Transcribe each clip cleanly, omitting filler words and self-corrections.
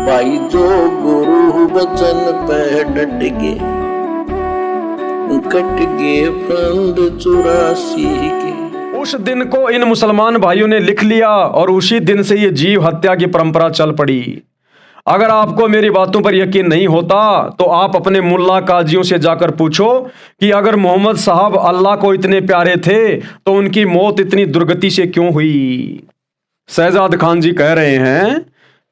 भाई जो गुरु वचन पे डट गए, कट गए फंद 84 के। उस दिन को इन मुसलमान भाइयों ने लिख लिया और उसी दिन से ये जीव हत्या की परंपरा चल पड़ी। अगर आपको मेरी बातों पर यकीन नहीं होता तो आप अपने मुल्ला काजियों से जाकर पूछो कि अगर मोहम्मद साहब अल्लाह को इतने प्यारे थे तो उनकी मौत इतनी दुर्गति से क्यों हुई। शहजाद खान जी कह रहे हैं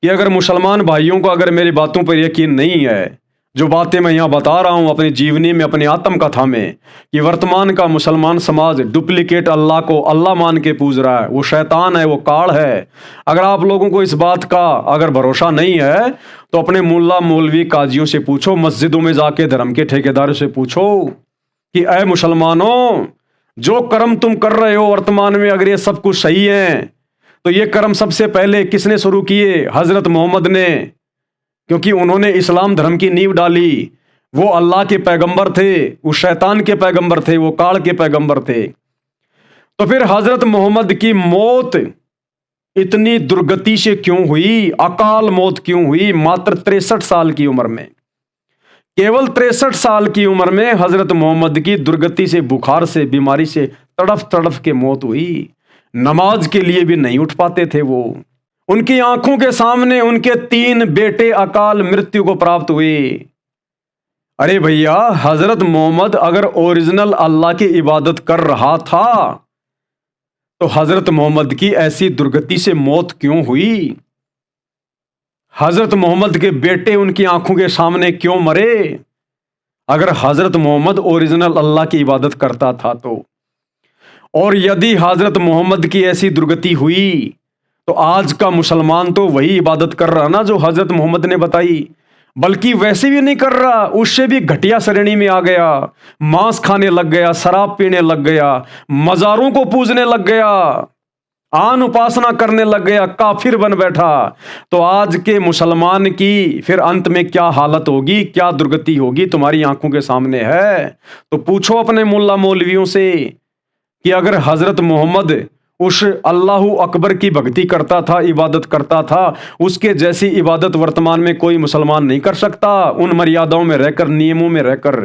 कि अगर मुसलमान भाइयों को अगर मेरी बातों पर यकीन नहीं है, जो बातें मैं यहाँ बता रहा हूँ अपनी जीवनी में, अपनी आत्मकथा में, कि वर्तमान का मुसलमान समाज डुप्लीकेट अल्लाह को अल्लाह मान के पूज रहा है, वो शैतान है, वो काल है। अगर आप लोगों को इस बात का अगर भरोसा नहीं है तो अपने मुल्ला मौलवी काजियों से पूछो, मस्जिदों में जाके धर्म के ठेकेदारों से पूछो कि ऐ मुसलमानों, जो कर्म तुम कर रहे हो वर्तमान में, अगर ये सब कुछ सही है तो ये कर्म सबसे पहले किसने शुरू किए? हजरत मोहम्मद ने, क्योंकि उन्होंने इस्लाम धर्म की नींव डाली। वो अल्लाह के पैगंबर थे, वो शैतान के पैगंबर थे, वो काल के पैगंबर थे। तो फिर हजरत मोहम्मद की मौत इतनी दुर्गति से क्यों हुई, अकाल मौत क्यों हुई? मात्र 63 साल की उम्र में, केवल 63 साल की उम्र में हजरत मोहम्मद की दुर्गति से, बुखार से, बीमारी से तड़फ तड़फ के मौत हुई। नमाज के लिए भी नहीं उठ पाते थे वो। उनकी आंखों के सामने उनके 3 बेटे अकाल मृत्यु को प्राप्त हुए। अरे भैया, हजरत मोहम्मद अगर ओरिजिनल अल्लाह की इबादत कर रहा था तो हजरत मोहम्मद की ऐसी दुर्गति से मौत क्यों हुई? हजरत मोहम्मद के बेटे उनकी आंखों के सामने क्यों मरे? अगर हजरत मोहम्मद ओरिजिनल अल्लाह की इबादत करता था तो। और यदि हजरत मोहम्मद की ऐसी दुर्गति हुई तो आज का मुसलमान तो वही इबादत कर रहा ना जो हजरत मोहम्मद ने बताई, बल्कि वैसे भी नहीं कर रहा, उससे भी घटिया श्रेणी में आ गया। मांस खाने लग गया, शराब पीने लग गया, मजारों को पूजने लग गया, आन उपासना करने लग गया, काफिर बन बैठा। तो आज के मुसलमान की फिर अंत में क्या हालत होगी, क्या दुर्गति होगी, तुम्हारी आंखों के सामने है। तो पूछो अपने मुल्ला मौलवियों से कि अगर हजरत मोहम्मद उस अल्लाहु अकबर की भक्ति करता था, इबादत करता था, उसके जैसी इबादत वर्तमान में कोई मुसलमान नहीं कर सकता, उन मर्यादाओं में रहकर, नियमों में रहकर।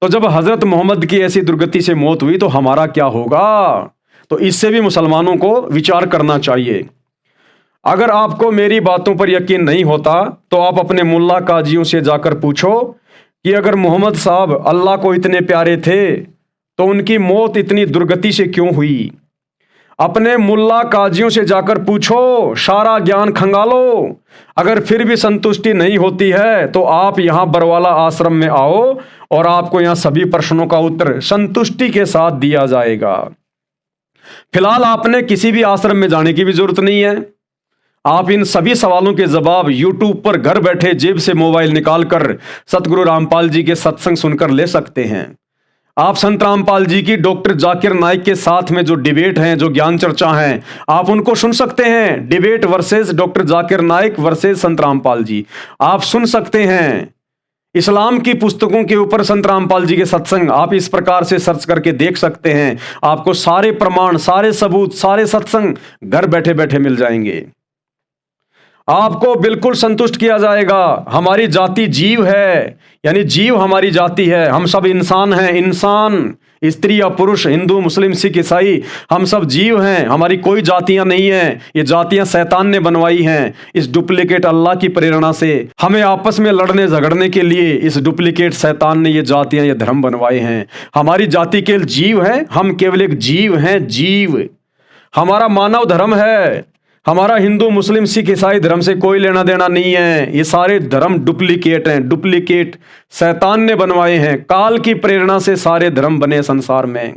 तो जब हजरत मोहम्मद की ऐसी दुर्गति से मौत हुई तो हमारा क्या होगा? तो इससे भी मुसलमानों को विचार करना चाहिए। अगर आपको मेरी बातों पर यकीन नहीं होता तो आप अपने मुल्ला काजियों से जाकर पूछो कि अगर मोहम्मद साहब अल्लाह को इतने प्यारे थे तो उनकी मौत इतनी दुर्गति से क्यों हुई। अपने मुल्ला काजियों से जाकर पूछो, सारा ज्ञान खंगालो। अगर फिर भी संतुष्टि नहीं होती है तो आप यहाँ बरवाला आश्रम में आओ और आपको यहाँ सभी प्रश्नों का उत्तर संतुष्टि के साथ दिया जाएगा। फिलहाल आपने किसी भी आश्रम में जाने की भी जरूरत नहीं है। आप इन सभी सवालों के जवाब यूट्यूब पर घर बैठे जेब से मोबाइल निकालकर सतगुरु रामपाल जी के सत्संग सुनकर ले सकते हैं। आप संत रामपाल जी की डॉक्टर जाकिर नाइक के साथ में जो डिबेट हैं, जो ज्ञान चर्चा हैं, आप उनको सुन सकते हैं। Debate versus doctor Zakir Naik versus संत रामपाल जी, आप सुन सकते हैं। इस्लाम की पुस्तकों के ऊपर संत रामपाल जी के सत्संग आप इस प्रकार से सर्च करके देख सकते हैं। आपको सारे प्रमाण, सारे सबूत, सारे सत्संग घर बैठे बैठे मिल जाएंगे। आपको बिल्कुल संतुष्ट किया जाएगा। हमारी जाति जीव है, यानी जीव हमारी जाति है। हम सब इंसान हैं, इंसान, स्त्री या पुरुष, हिंदू, मुस्लिम, सिख, ईसाई, हम सब जीव हैं। हमारी कोई जातियां नहीं हैं। ये जातियां शैतान ने बनवाई हैं। इस डुप्लीकेट अल्लाह की प्रेरणा से हमें आपस में लड़ने झगड़ने के लिए इस डुप्लीकेट शैतान ने ये जातियां, ये धर्म बनवाए हैं। हमारी जाति केवल जीव है, हम केवल एक जीव हैं, जीव। हमारा मानव धर्म है। हमारा हिंदू, मुस्लिम, सिख, ईसाई धर्म से कोई लेना देना नहीं है। ये सारे धर्म डुप्लीकेट हैं, डुप्लीकेट शैतान ने बनवाए हैं। काल की प्रेरणा से सारे धर्म बने संसार में।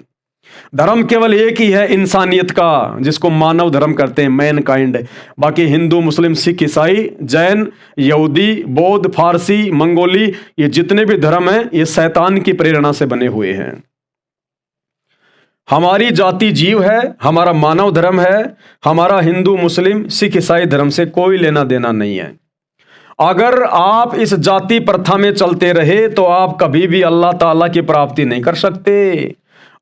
धर्म केवल एक ही है इंसानियत का, जिसको मानव धर्म करते हैं, मैनकाइंड। बाकी हिंदू, मुस्लिम, सिख, ईसाई, जैन, यहूदी, बौद्ध, फारसी, मंगोली, ये जितने भी धर्म हैं ये शैतान की प्रेरणा से बने हुए हैं। हमारी जाति जीव है, हमारा मानव धर्म है। हमारा हिंदू, मुस्लिम, सिख, ईसाई धर्म से कोई लेना देना नहीं है। अगर आप इस जाति प्रथा में चलते रहे तो आप कभी भी अल्लाह ताला की प्राप्ति नहीं कर सकते।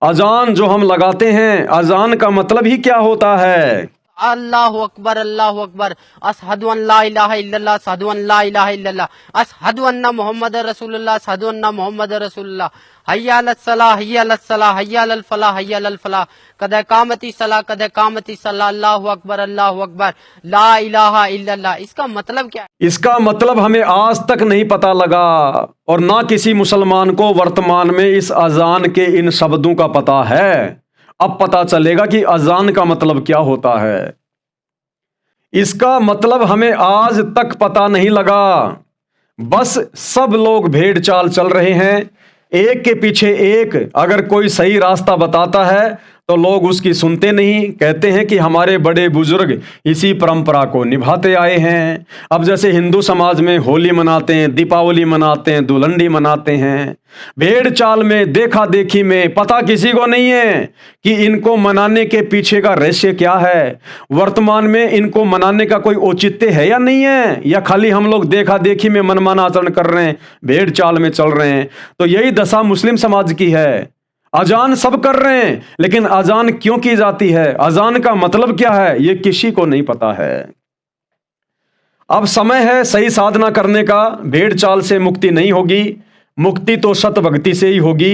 अजान जो हम लगाते हैं, अजान का मतलब ही क्या होता है? अल्लाहु अकबर, अल्लाहु अकबर, अशहदु अन ला इलाहा इल्लल्लाह, अशहदु अन ला इलाहा इल्लल्लाह, अशहदु अन्ना मुहम्मद रसूलुल्लाह, अशहदु अन्ना मुहम्मद रसूलुल्लाह, हय्या अलस सलाह, हय्या अलस सलाह, हय्या अलल फलाह, हय्या अलल फलाह, कद कामती सलाह, कद कामती सलाह, अल्लाहु अकबर, अल्लाहु अकबर, ला इलाहा इल्लल्लाह। इसका मतलब क्या है? इसका मतलब हमें आज तक नहीं पता लगा और ना किसी मुसलमान को वर्तमान में इस अजान के इन शब्दों का पता है। अब पता चलेगा कि अजान का मतलब क्या होता है। इसका मतलब हमें आज तक पता नहीं लगा। बस सब लोग भेड़ चाल चल रहे हैं, एक के पीछे एक। अगर कोई सही रास्ता बताता है तो लोग उसकी सुनते नहीं, कहते हैं कि हमारे बड़े बुजुर्ग इसी परंपरा को निभाते आए हैं। अब जैसे हिंदू समाज में होली मनाते हैं, दीपावली मनाते हैं, दुल्हनडी मनाते हैं, भेड़ चाल में, देखा देखी में, पता किसी को नहीं है कि इनको मनाने के पीछे का रहस्य क्या है। वर्तमान में इनको मनाने का कोई औचित्य है या नहीं है, या खाली हम लोग देखा देखी में मनमाना आचरण कर रहे हैं, भेड़ चाल में चल रहे हैं। तो यही दशा मुस्लिम समाज की है। अजान सब कर रहे हैं, लेकिन अजान क्यों की जाती है, अजान का मतलब क्या है, यह किसी को नहीं पता है। अब समय है सही साधना करने का। भेड़ चाल से मुक्ति नहीं होगी, मुक्ति तो सत भक्ति से ही होगी।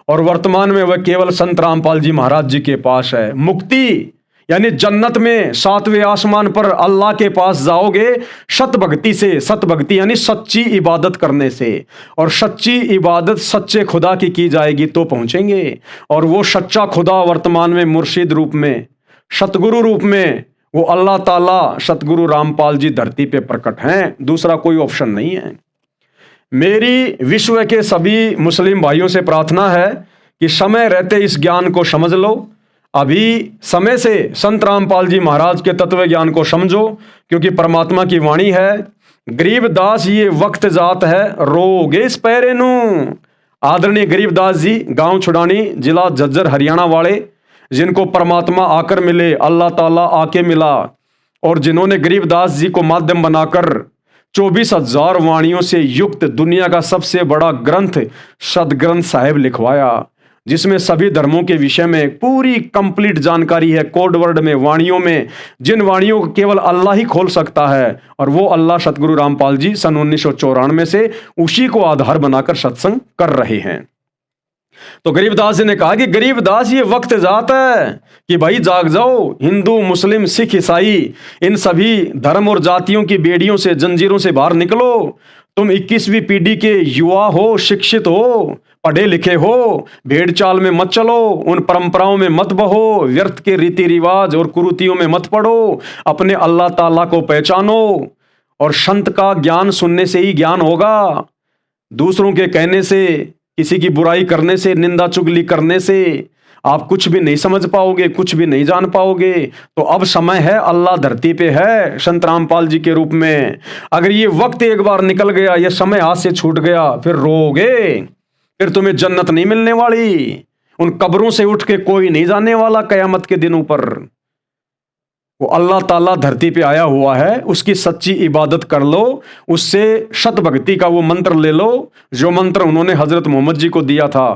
और वर्तमान में वह केवल संत रामपाल जी महाराज जी के पास है। मुक्ति यानी जन्नत में 7वें आसमान पर अल्लाह के पास जाओगे सत भक्ति से। सत भक्ति यानी सच्ची इबादत करने से, और सच्ची इबादत सच्चे खुदा की जाएगी तो पहुंचेंगे। और वो सच्चा खुदा वर्तमान में मुर्शिद रूप में, सतगुरु रूप में, वो अल्लाह ताला सतगुरु रामपाल जी धरती पे प्रकट हैं। दूसरा कोई ऑप्शन नहीं है। मेरी विश्व के सभी मुस्लिम भाइयों से प्रार्थना है कि समय रहते इस ज्ञान को समझ लो। अभी समय से संत रामपाल जी महाराज के तत्व ज्ञान को समझो, क्योंकि परमात्मा की वाणी है, गरीबदास ये वक्त जात है रोगे इस पैरे नू। आदरणीय गरीबदास जी गांव छुड़ानी, जिला झज्जर, हरियाणा वाले, जिनको परमात्मा आकर मिले, अल्लाह ताला आके मिला, और जिन्होंने गरीबदास जी को माध्यम बनाकर 24,000 वाणियों से युक्त दुनिया का सबसे बड़ा ग्रंथ सदग्रंथ साहिब लिखवाया, जिसमें सभी धर्मों के विषय में पूरी कंप्लीट जानकारी है, कोड वर्ड में, वाणियों में, जिन वाणियों को केवल अल्लाह ही खोल सकता है। और वो अल्लाह सतगुरु रामपाल जी सन 1994 से उसी को आधार बनाकर सत्संग कर रहे हैं। तो गरीबदास जी ने कहा कि गरीबदास ये वक्त जात है कि भाई जाग जाओ, हिंदू, मुस्लिम, सिख, ईसाई, इन सभी धर्म और जातियों की बेड़ियों से, जंजीरों से बाहर निकलो। तुम 21वीं पीढ़ी के युवा हो, शिक्षित हो, पढ़े लिखे हो, भेड़ चाल में मत चलो, उन परंपराओं में मत बहो, व्यर्थ के रीति रिवाज और कुरीतियों में मत पड़ो, अपने अल्लाह ताला को पहचानो। और संत का ज्ञान सुनने से ही ज्ञान होगा। दूसरों के कहने से, किसी की बुराई करने से, निंदा चुगली करने से आप कुछ भी नहीं समझ पाओगे, कुछ भी नहीं जान पाओगे। तो अब समय है, अल्लाह धरती पे है संत रामपाल जी के रूप में। अगर ये वक्त एक बार निकल गया, ये समय हाथ से छूट गया, फिर रोओगे, फिर तुम्हें जन्नत नहीं मिलने वाली। उन कब्रों से उठ के कोई नहीं जाने वाला कयामत के दिनों पर। वो अल्लाह ताला धरती पे आया हुआ है, उसकी सच्ची इबादत कर लो, उससे शत भक्ति का वो मंत्र ले लो, जो मंत्र उन्होंने हजरत मोहम्मद जी को दिया था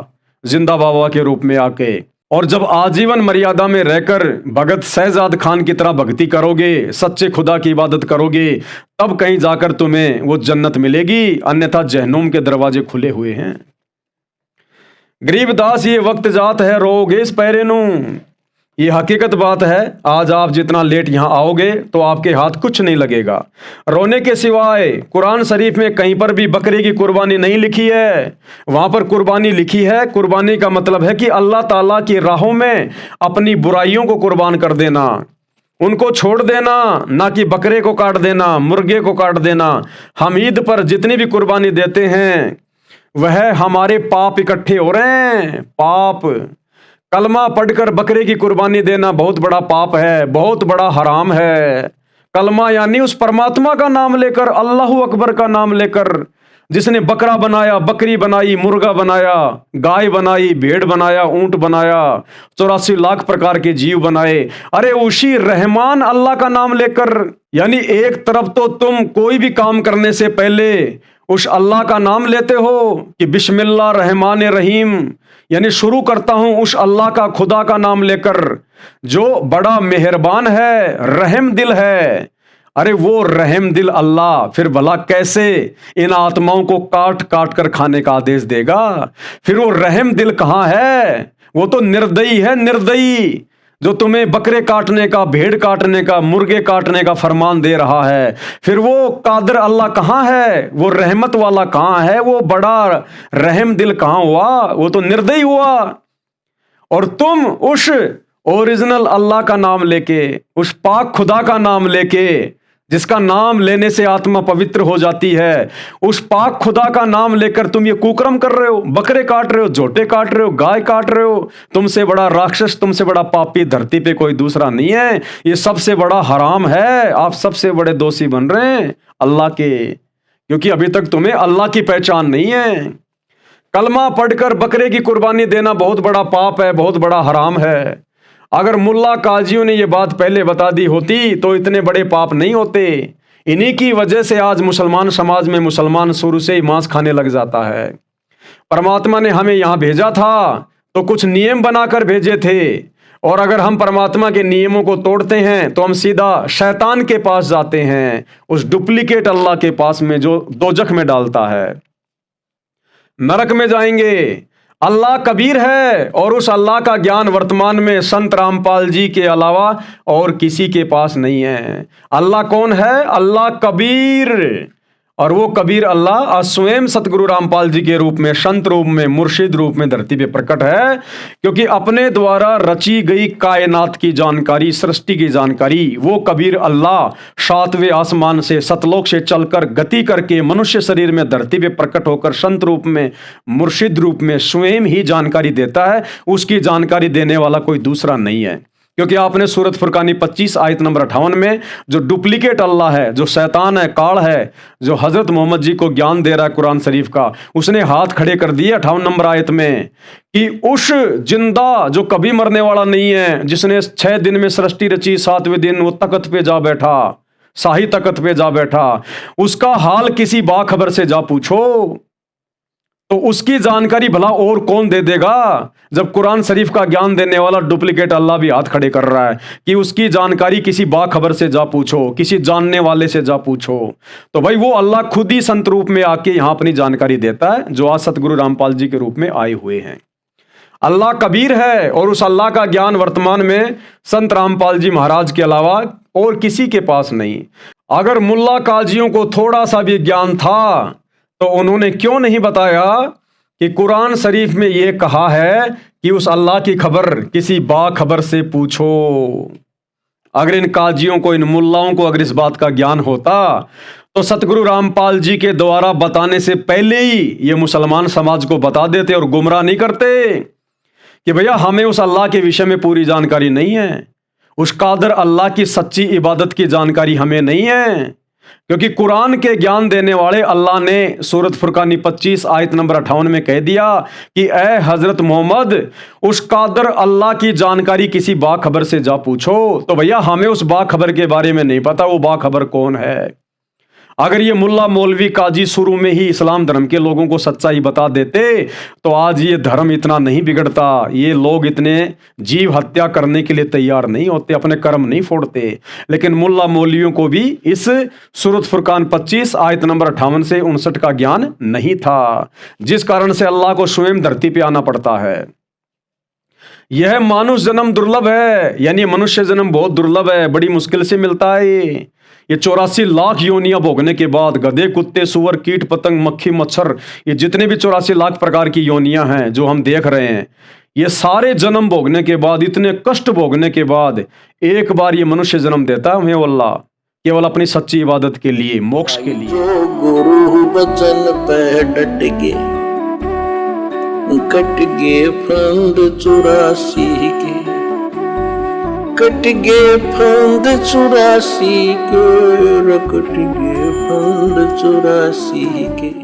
जिंदा बाबा के रूप में आके। और जब आजीवन मर्यादा में रहकर भगत शहजाद खान की तरह भक्ति करोगे, सच्चे खुदा की इबादत करोगे, तब कहीं जाकर तुम्हें वो जन्नत मिलेगी, अन्यथा जहन्नुम के दरवाजे खुले हुए हैं। गरीबदास ये वक्त जात है रोगे इस पैरे नू। ये हकीकत बात है। आज आप जितना लेट यहां आओगे तो आपके हाथ कुछ नहीं लगेगा। रोने के सिवाय कुरान शरीफ में कहीं पर भी बकरे की कुर्बानी नहीं लिखी है। वहां पर कुर्बानी लिखी है, कुर्बानी का मतलब है कि अल्लाह ताला की राहों में अपनी बुराइयों को कुर्बान कर देना, उनको छोड़ देना, ना कि बकरे को काट देना, मुर्गे को काट देना। हम ईद पर जितनी भी कुर्बानी देते हैं वह हमारे पाप इकट्ठे हो रहे हैं। पाप, कलमा पढ़कर बकरे की कुर्बानी देना बहुत बड़ा पाप है, बहुत बड़ा हराम है। कलमा यानी उस परमात्मा का नाम लेकर, अल्लाहू अकबर का नाम लेकर, जिसने बकरा बनाया, बकरी बनाई, मुर्गा बनाया, गाय बनाई, भेड़ बनाया, ऊंट बनाया, 84 लाख प्रकार के जीव बनाए। अरे उसी रहमान अल्लाह का नाम लेकर, यानी एक तरफ तो तुम कोई भी काम करने से पहले उस अल्लाह का नाम लेते हो कि बिस्मिल्लाह रहमान रहीम, यानी शुरू करता हूं उस अल्लाह का, खुदा का नाम लेकर जो बड़ा मेहरबान है, रहम दिल है। अरे वो रहम दिल अल्लाह फिर भला कैसे इन आत्माओं को काट काट कर खाने का आदेश देगा? फिर वो रहम दिल कहां है? वो तो निर्दयी है, निर्दयी, जो तुम्हें बकरे काटने का, भेड़ काटने का, मुर्गे काटने का फरमान दे रहा है। फिर वो कादर अल्लाह कहां है? वो रहमत वाला कहां है? वो बड़ा रहम दिल कहां हुआ? वो तो निर्दयी हुआ। और तुम उस ओरिजिनल अल्लाह का नाम लेके, उस पाक खुदा का नाम लेके, जिसका नाम लेने से आत्मा पवित्र हो जाती है, उस पाक खुदा का नाम लेकर तुम ये कुकर्म कर रहे हो, बकरे काट रहे हो, झोटे काट रहे हो, गाय काट रहे हो। तुमसे बड़ा राक्षस, तुमसे बड़ा पापी धरती पे कोई दूसरा नहीं है। ये सबसे बड़ा हराम है। आप सबसे बड़े दोषी बन रहे हैं अल्लाह के, क्योंकि अभी तक तुम्हें अल्लाह की पहचान नहीं है। कलमा पढ़कर बकरे की कुर्बानी देना बहुत बड़ा पाप है, बहुत बड़ा हराम है। अगर मुल्ला काजियों ने यह बात पहले बता दी होती तो इतने बड़े पाप नहीं होते। इन्हीं की वजह से आज मुसलमान समाज में मुसलमान शुरू से ही मांस खाने लग जाता है। परमात्मा ने हमें यहां भेजा था तो कुछ नियम बनाकर भेजे थे, और अगर हम परमात्मा के नियमों को तोड़ते हैं तो हम सीधा शैतान के पास जाते हैं, उस डुप्लीकेट अल्लाह के पास में जो दोजख में डालता है, नरक में जाएंगे। अल्लाह कबीर है और उस अल्लाह का ज्ञान वर्तमान में संत रामपाल जी के अलावा और किसी के पास नहीं है। अल्लाह कौन है? अल्लाह कबीर। और वो कबीर अल्लाह आज स्वयं सतगुरु रामपाल जी के रूप में, संत रूप में, मुर्शिद रूप में धरती पे प्रकट है, क्योंकि अपने द्वारा रची गई कायनात की जानकारी, सृष्टि की जानकारी वो कबीर अल्लाह सातवें आसमान से, सतलोक से चलकर गति करके मनुष्य शरीर में धरती पे प्रकट होकर संत रूप में, मुर्शिद रूप में स्वयं ही जानकारी देता है। उसकी जानकारी देने वाला कोई दूसरा नहीं है। क्योंकि आपने सूरत फुरकानी 25 आयत नंबर 58 में जो डुप्लीकेट अल्लाह है, जो शैतान है, काल है, जो हजरत मोहम्मद जी को ज्ञान दे रहा है कुरान शरीफ का, उसने हाथ खड़े कर दिए 58 नंबर आयत में कि उस जिंदा जो कभी मरने वाला नहीं है, जिसने 6 दिन में सृष्टि रची, 7वें दिन वो तख्त पे जा बैठा, शाही तख्त पे जा बैठा, उसका हाल किसी बाखबर से जा पूछो। तो उसकी जानकारी भला और कौन दे देगा, जब कुरान शरीफ का ज्ञान देने वाला डुप्लीकेट अल्लाह भी हाथ खड़े कर रहा है कि उसकी जानकारी किसी बाखबर से जा पूछो, किसी जानने वाले से जा पूछो। तो भाई वो अल्लाह खुद ही संत रूप में आके यहां अपनी जानकारी देता है, जो आज सतगुरु रामपाल जी के रूप में आए हुए हैं। अल्लाह कबीर है और उस अल्लाह का ज्ञान वर्तमान में संत रामपाल जी महाराज के अलावा और किसी के पास नहीं। अगर मुल्ला काजियों को थोड़ा सा भी ज्ञान था तो उन्होंने क्यों नहीं बताया कि कुरान शरीफ में यह कहा है कि उस अल्लाह की खबर किसी बाखबर से पूछो। अगर इन काजियों को, इन मुल्लाओं को अगर इस बात का ज्ञान होता तो सतगुरु रामपाल जी के द्वारा बताने से पहले ही ये मुसलमान समाज को बता देते और गुमराह नहीं करते कि भैया हमें उस अल्लाह के विषय में पूरी जानकारी नहीं है, उस कादर अल्लाह की सच्ची इबादत की जानकारी हमें नहीं है। क्योंकि कुरान के ज्ञान देने वाले अल्लाह ने सूरत फुरकानी 25 आयत नंबर 58 में कह दिया कि ए हजरत मोहम्मद, उस कादर अल्लाह की जानकारी किसी बाखबर से जा पूछो। तो भैया हमें उस बाखबर के बारे में नहीं पता, वो बाखबर कौन है। अगर ये मुल्ला मौलवी काजी शुरू में ही इस्लाम धर्म के लोगों को सच्चाई बता देते तो आज ये धर्म इतना नहीं बिगड़ता, ये लोग इतने जीव हत्या करने के लिए तैयार नहीं होते, अपने कर्म नहीं फोड़ते। लेकिन मुल्ला मौलवियों को भी इस सूरत फुरकान 25 आयत नंबर 58 से 59 का ज्ञान नहीं था, जिस कारण से अल्लाह को स्वयं धरती पे आना पड़ता है। यह मानुष जन्म दुर्लभ है, यानी मनुष्य जन्म बहुत दुर्लभ है, बड़ी मुश्किल से मिलता है। ये 84 लाख योनियां भोगने के बाद गधे, कुत्ते, सुअर, कीट पतंग, मक्खी, मच्छर, ये जितने भी 84 लाख प्रकार की योनियां हैं जो हम देख रहे हैं, ये सारे जन्म भोगने के बाद, इतने कष्ट भोगने के बाद एक बार ये मनुष्य जन्म देता है हमें अल्लाह, केवल अपनी सच्ची इबादत के लिए, मोक्ष के लिए। जो गुरु बचन पे डट के कट गए फंद 84 के, कट गए फंद 84 के, कट गए फंद 84 के।